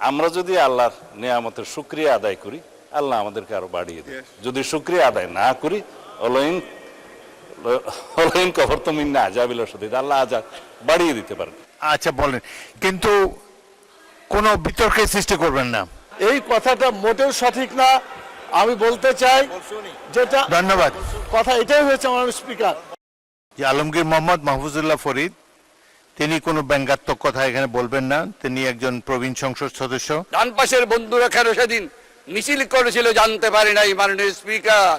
আমরা যদি আল্লাহর নিয়ামতের শুকরিয়া আদায় করি, আল্লাহ আমাদেরকে আরো বাড়িয়ে দেয়। যদি শুকরিয়া আদায় না করি, কফরতুম মিন্না আযাবিল শাদীদ, আল্লাহ আযাব বাড়িয়ে দিতে পারেন। আচ্ছা বলেন, কিন্তু কোনো বিতর্কের সৃষ্টি করবেন না। এই কথাটা মোটেও সঠিক না। আমি বলতে চাই যেটা, ধন্যবাদ। কথা এটাই হয়েছে মাননীয় স্পিকার, যে আলমগীর মোহাম্মদ মাহফুজুল্লাহ ফরিদ তিনি কোনো ব্যঙ্গাত্মক কথা এখানে বলবেন না। তিনি একজন প্রবীণ সংসদ সদস্য। ডান পাশের বন্ধুরা কেন সেদিন মিছিল করেছিল জানতে পারি নাই মাননীয় স্পিকার।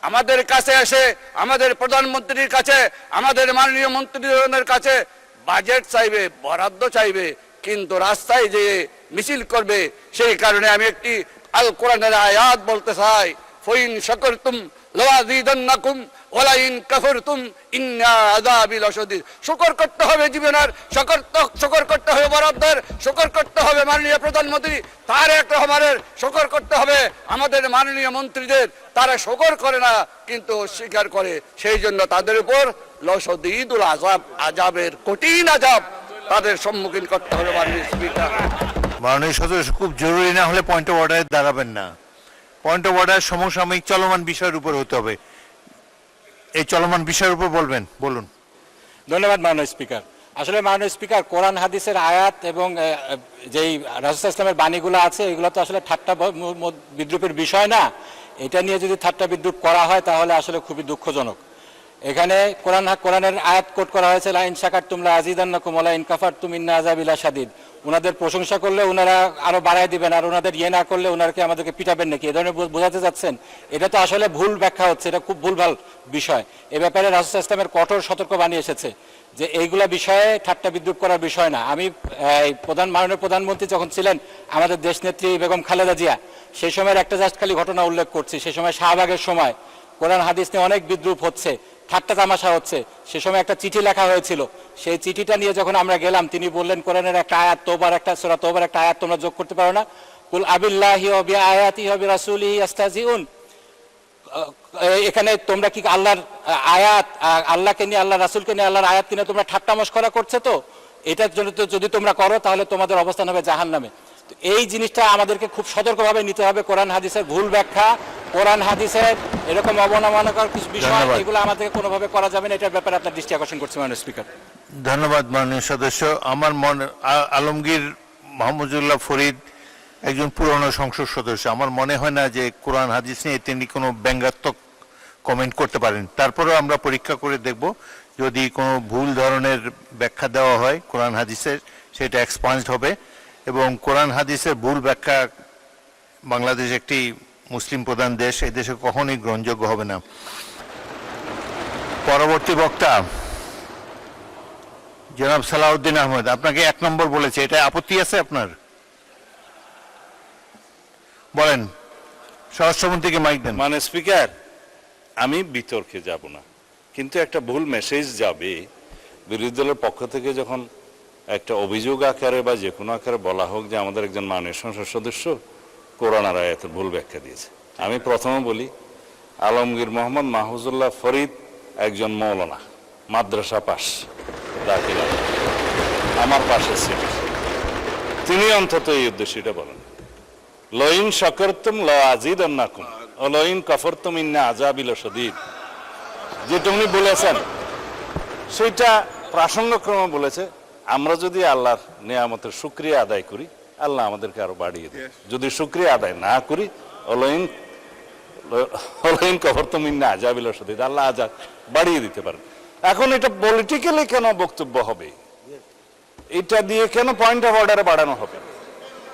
আমাদের কাছে এসে আমাদের প্রধানমন্ত্রীর কাছে, আমাদের মাননীয় মন্ত্রীদের কাছে বাজেট চাইবে, বরাদ্দ চাইবে, কিন্তু রাস্তায় যে মিছিল করবে। সেই কারণে আমি একটি আল কোরআনের আয়াত বলতে চাই, ফাইন শাকারতুম লাযীদান্নাকুম ওয়া লাইন কাফারতুম ইন্না আযাবি লাশাদীদ। শুকর করতে হবে জীবনের, শুকর করতে হবে বরাদ্দের, শুকর করতে হবে মাননীয় প্রধানমন্ত্রী তারেক রহমানের, শুকর করতে হবে আমাদের মাননীয় মন্ত্রীদের। তারা শুকর করে না কিন্তু অস্বীকার করে, সেই জন্য তাদের উপর লাশাদীদুল আযাব, আযাবের কঠিন আযাব তাদের সম্মুখীন করতে হবে মাননীয় স্পিকার। মাননীয় সদস্য, খুব জরুরি না হলে পয়েন্ট অফ অর্ডারে দাঁড়াবেন না। পয়েন্ট অফ অর্ডার সমসাময়িক চলমান বিষয়ের উপর হতে হবে। এই চলমান বিষয়ের উপর বলবেন, বলুন। ধন্যবাদ মাননীয় স্পিকার। আসলে মাননীয় স্পিকার, কোরআন হাদিসের আয়াত এবং যেই রাসূল ইসলামের বাণীগুলো আছে এগুলো তো আসলে ঠাট্টা বিদ্রুপের বিষয় না। এটা নিয়ে যদি ঠাট্টা বিদ্রুপ করা হয় তাহলে আসলে খুবই দুঃখজনক। এখানে কোরআনের আয়াত কোট করা হয়েছে, লা ইন শাকারতুম লাযীদান্নাকুম ওয়া লা ইন কাফারতুম ইন্না আযাবি লাশাদীদ। ওনাদের প্রশংসা করলে ওনারা আরো বাড়ায় দিবেন, আর ওনাদের ইয়ে না করলে ওনারকে আমাদেরকে পিটাবেন নাকি, এ ধরনের বোঝাতে যাচ্ছেন। এটা তো আসলে ভুল ব্যাখ্যা হচ্ছে, এটা খুব ভুলভাল বিষয়। এ ব্যাপারে রাসূল ইসলামের কঠোর সতর্কবাণী এসেছে যে এইগুলা বিষয়ে ঠাট্টা বিদ্রুপ করার বিষয় না। আমি মাননীয় প্রধানমন্ত্রী যখন ছিলেন আমাদের দেশনেত্রী বেগম খালেদা জিয়া, সেই সময়ের একটা জাস্ট খালি ঘটনা উল্লেখ করছি। সেই সময় শাহবাগের সময় কোরআন হাদিস নিয়ে অনেক বিদ্রুপ হচ্ছে, ঠাট্টা তামাশা হচ্ছে। সে সময় একটা চিঠি লেখা হয়েছিল, সেই চিঠিটা নিয়ে যখন আমরা গেলাম তিনি বললেন কোরআনের একটা আয়াত, সূরা তওবার একটা আয়াত তোমরা যোগ করতে পারো না? কুল আবিল্লাহি ওয়া বিআয়াতিহি ওয়া বিরাসূলিহি ইস্তাহজিউন। এখানে তোমরা কি আল্লাহর আয়াত, আল্লাহকে নিয়ে, আল্লাহ রাসূলকে নিয়ে, আল্লাহর আয়াত নিয়ে তোমরা ঠাট্টা মশকরা করছো? তো এটার জন্য তো যদি তোমরা করো তাহলে তোমাদের অবস্থান হবে জাহান্নামে। এই জিনিসটা আমাদেরকে খুব সতর্কভাবে নিতে হবে। কোরআন হাদিসের ভুল ব্যাখ্যা, কোরআন হাদিসের এরকম অবমাননাকর কিছু বিষয়, এগুলো আমাদেরকে কোনোভাবে করা যাবে না। এটার ব্যাপারে আপনার দৃষ্টি আকর্ষণ করছি মাননীয় স্পিকার। ধন্যবাদ মাননীয় সদস্য। আমার মনে, আলমগীর মাহমুদুল্লাহ ফরিদ একজন পুরনো সংসদ সদস্য। আমার মনে হয় না যে কোরআন হাদিস নিয়ে তিনি কোনো ব্যঙ্গাত্মক কমেন্ট করতে পারেন। তারপরেও আমরা পরীক্ষা করে দেখব, যদি কোনো ভুল ধরনের ব্যাখ্যা দেওয়া হয় কোরআন হাদিসের, সেটা এক্সপান্সড হবে। এবং কোরআন হাদিসের ভুল ব্যাখ্যা, বাংলাদেশ একটি মুসলিম প্রধান দেশ, এই দেশে কখনোই গ্রহণযোগ্য হবে না। পরবর্তী বক্তা জনাব সালাউদ্দিন আহমেদ, আপনাকে 1 নম্বর বলেছে, এটা আপত্তি আছে আপনার? বলেন, স্বরাষ্ট্রমন্ত্রীকে মাইক দেন। মানে স্পিকার, আমি বিতর্কে যাব না, কিন্তু একটা ভুল মেসেজ যাবে বিরোধী দলের পক্ষ থেকে যখন একটা অভিযোগ আকারে বা যে কোনো আকারে বলা হোক যে আমাদের একজন মাননীয় সংসদ সদস্য কোরআন আর আয়াতের ভুল ব্যাখ্যা দিয়েছে। আমি প্রথমে বলি, আলমগীর মোহাম্মদ মাহফুজুল্লাহ ফরিদ একজন মৌলানা, মাদ্রাসা পাস, দাখিলা আমার পাশে ছিল। তিনি অন্তত এই উদ্দেশ্যটা বলেন, লাইন শাকারতুম লাযীদান্নাকুম ওয়া লাইন কাফারতুম ইন্না আযাবি লাশাদীদ। যেটা উনি বলেছেন সেটা প্রাসঙ্গক্রমে বলেছে। আমরা যদি আল্লাহর নিয়ামতের শুকরিয়া আদায় করি, আল্লাহ আমাদেরকে আরো বাড়িয়ে দেয়। যদি শুকরিয়া আদায় না করি, লাইন কাফারতুম ইন্না আযাবি লাশাদীদ, আল্লাহ আযাব বাড়িয়ে দিতে পারেন। এখন এটা পলিটিক্যালি কেন বক্তব্য হবে? এটা দিয়ে কেন পয়েন্ট অফ অর্ডারে বাড়ানো হবে?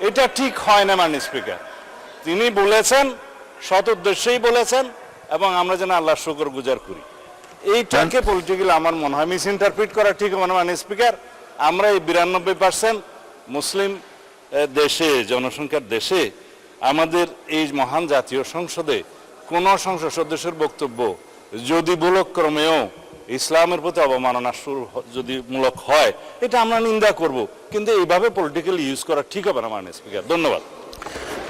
এটা ঠিক হয় না মাননীয় স্পিকার। তিনি বলেছেন, সৎ উদ্দেশ্যেই বলেছেন, এবং আমরা যেন আল্লাহর শুকর গুজার করি। এইটাকে পলিটিক্যালি আমার মনে হয় মিস ইন্টারপ্রিট করা ঠিক হবে না মাননীয় স্পিকার। আমরা এই 92% মুসলিম দেশে, জনসংখ্যার দেশে, আমাদের এই মহান জাতীয় সংসদে কোন সংসদ সদস্যের বক্তব্য যদি ভুলক্রমেও ইসলামের প্রতি অবমাননা যদি মূলক হয়, এটা আমরা নিন্দা করব, কিন্তু এইভাবে পলিটিক্যালি ইউজ করা ঠিক হবে না মাননীয় স্পিকার। ধন্যবাদ।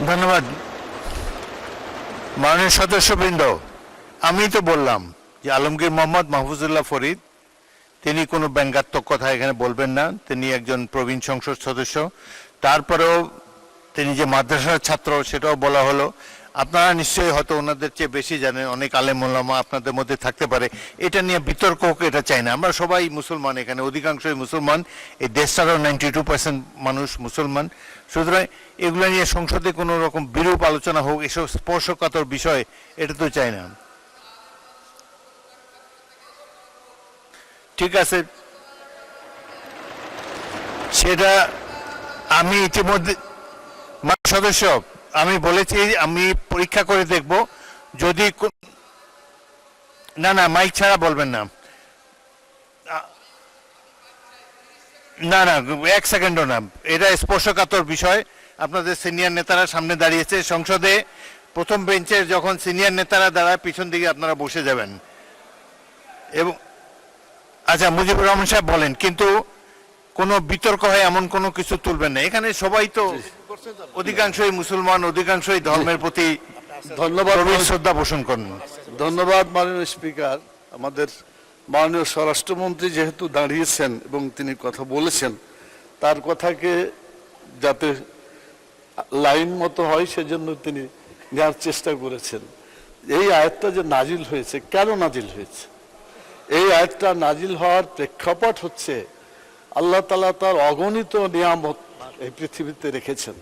ধন্যবাদ মাননীয় সদস্যবৃন্দ। আমি তো বললাম যে আলমগীর মোহাম্মদ মাহফুজুল্লাহ ফরিদ তিনি কোনো ব্যঙ্গাত্মক কথা এখানে বলবেন না। তিনি একজন প্রবীণ সংসদ সদস্য। তারপরেও তিনি যে মাদ্রাসার ছাত্র সেটাও বলা হলো। আপনারা নিশ্চয়ই হয়তো ওনাদের চেয়ে বেশি জানেন, অনেক আলেম ওলামা আপনাদের মধ্যে থাকতে পারে। এটা নিয়ে বিতর্ক হোক এটা চাই না। আমরা সবাই মুসলমান, এখানে অধিকাংশই মুসলমান, এই দেশটারও 92% মানুষ মুসলমান। সুতরাং এগুলো নিয়ে সংসদে কোনো রকম বিরূপ আলোচনা হোক, এসব স্পর্শকাতর বিষয়, এটা তো চাই না। ঠিক আছে, সেটা আমি ইতিমধ্যে সদস্য আমি বলেছি আমি পরীক্ষা করে দেখব যদি না মাইক ছাড়া বলবেন না, না না 1 সেকেন্ডও না, এটা স্পর্শকাতর বিষয়। আপনাদের সিনিয়র নেতারা সামনে দাঁড়িয়েছে, সংসদে প্রথম বেঞ্চের যখন সিনিয়র নেতারা দাঁড়ায় পিছন দিকে আপনারা বসে যাবেন। এবং আচ্ছা মুজিবুর রহমান সাহেব বলেন, কিন্তু কোনো বিতর্ক হয় এমন কোনো কিছু তুলবেন না। এখানে সবাই তো অধিকাংশই মুসলমান, অধিকাংশই ধর্মের প্রতি ধন্যবাদ, শ্রদ্ধা পোষণ করেন। ধন্যবাদ মাননীয় স্পিকার। আমাদের মাননীয় স্বরাষ্ট্রমন্ত্রী যেহেতু দাঁড়িয়েছেন এবং তিনি কথা বলেছেন, তার কথাকে যাতে লাইন মতো হয় সেজন্য তিনি নেওয়ার চেষ্টা করেছেন। এই আয়াতটা যে নাজিল হয়েছে, কেন নাজিল হয়েছে? এই আয়াতটা নাজিল হওয়ার প্রেক্ষাপট হচ্ছে আল্লাহ তাআলা তার অগণিত নিয়ামত এই পৃথিবীতে রেখেছেন।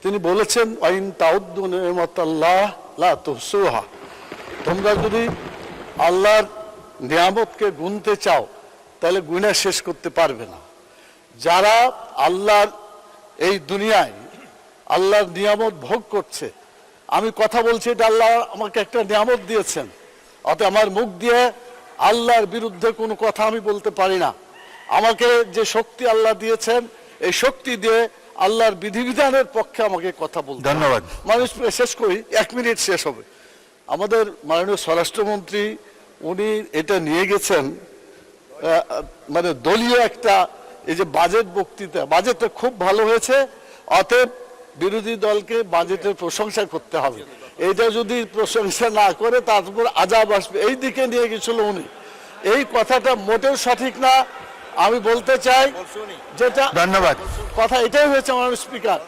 তিনি বলেছেন ওয়াইন তাউদ্দু নিয়ামাতাল্লাহ লা তুহসুহা, তোমরা যদি আল্লাহর নিয়ামতকে গুনতে চাও তাহলে গুণে শেষ করতে পারবে না। যারা আল্লাহর এই দুনিয়ায় আল্লাহর নিয়ামত ভোগ করছে, আমি কথা বলছি এটা আল্লাহ আমাকে একটা নিয়ামত দিয়েছেন, অতএব আমার মুখ দিয়ে আল্লাহর বিরুদ্ধে কোনো কথা আমি বলতে পারি না। আমাকে যে শক্তি আল্লাহ দিয়েছেন, এই শক্তি দিয়ে আল্লাহর বিধিবিধানের পক্ষে আমাকে কথা বলতে। ধন্যবাদ। মানুষ শেষ করি, 1 মিনিট শেষ হবে। আমাদের মাননীয় স্বরাষ্ট্রমন্ত্রী উনি এটা নিয়ে গেছেন মানে দলীয় একটা, এই যে বাজেট বক্তৃতা, বাজেটটা খুব ভালো হয়েছে, অতএব বিরোধী দলকে বাজেটের প্রশংসা করতে হবে। এইটা যদি প্রশংসা না করে তারপর আজাব আসবে, এই দিকে নিয়ে গেছিল উনি। এই কথাটা মোটেও সঠিক না। আমি বলতে চাই যেটা, ধন্যবাদ, কথা এটাই হয়েছে মাননীয় স্পিকার।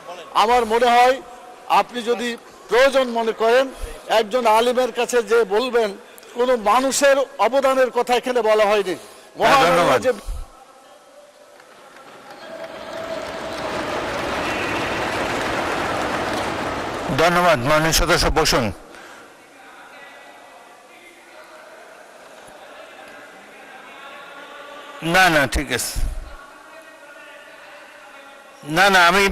আমার মনে হয় আপনি যদি প্রয়োজন মনে করেন একজন আলিমের কাছে যে বলবেন, কোন মানুষের অবদানের কথা এখানে বলা হয়নি। ধন্যবাদ। যে ধন্যবাদ মাননীয় সদস্য, বসুন। না না ঠিক আছে, না না আমি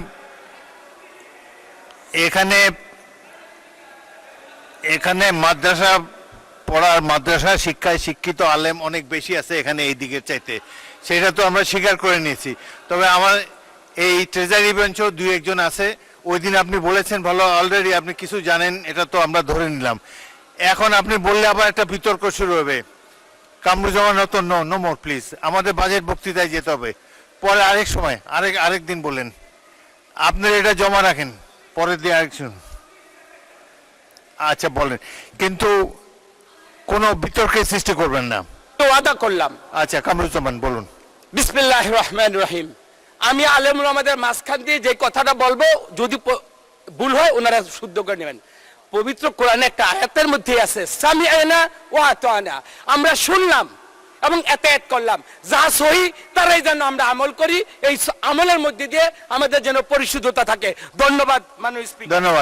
এখানে মাদ্রাসা পড়ার, মাদ্রাসা শিক্ষায় শিক্ষিত আলেম অনেক বেশি আছে এখানে এই দিকের চাইতে, সেটা তো আমরা স্বীকার করে নিয়েছি। তবে আমার এই ট্রেজারি বেঞ্চও 2-1 জন আছে। ওই দিন আপনি বলেছেন ভালো, অলরেডি আপনি কিছু জানেন, এটা তো আমরা ধরে নিলাম। এখন আপনি বললে আবার একটা বিতর্ক শুরু হবে। Kamruzzaman Ratan, no more please, আমাদের বাজেট বক্তৃতায় যেতে হবে। পরে আরেক সময় আরেক দিন বলেন, আপনার এটা জমা রাখেন, পরের দিন আরেকজন। আচ্ছা বলেন, কিন্তু কোনো বিতর্কের সৃষ্টি করবেন না। তো ওয়াদা করলাম। আচ্ছা কামরুজ্জামান বলুন। বিসমিল্লাহির রহমানির রহিম। আমি আলেমুল আমাদের মাঝখান দিয়ে যে কথাটা বলবো, যদি ভুল হয় ওনারা শুদ্ধ করে নেবেন। পবিত্র কোরআনে একটা আয়াতের মধ্যে আছে সামিআনা ওয়া আতানা, আমরা শুনলাম এবং এতায়াত করলাম, যা সহি তারাই যেন আমরা আমল করি, এই আমলের মধ্যে দিয়ে আমাদের যেন পরিশুদ্ধতা থাকে। ধন্যবাদ মাননীয় স্পিকার। ধন্যবাদ।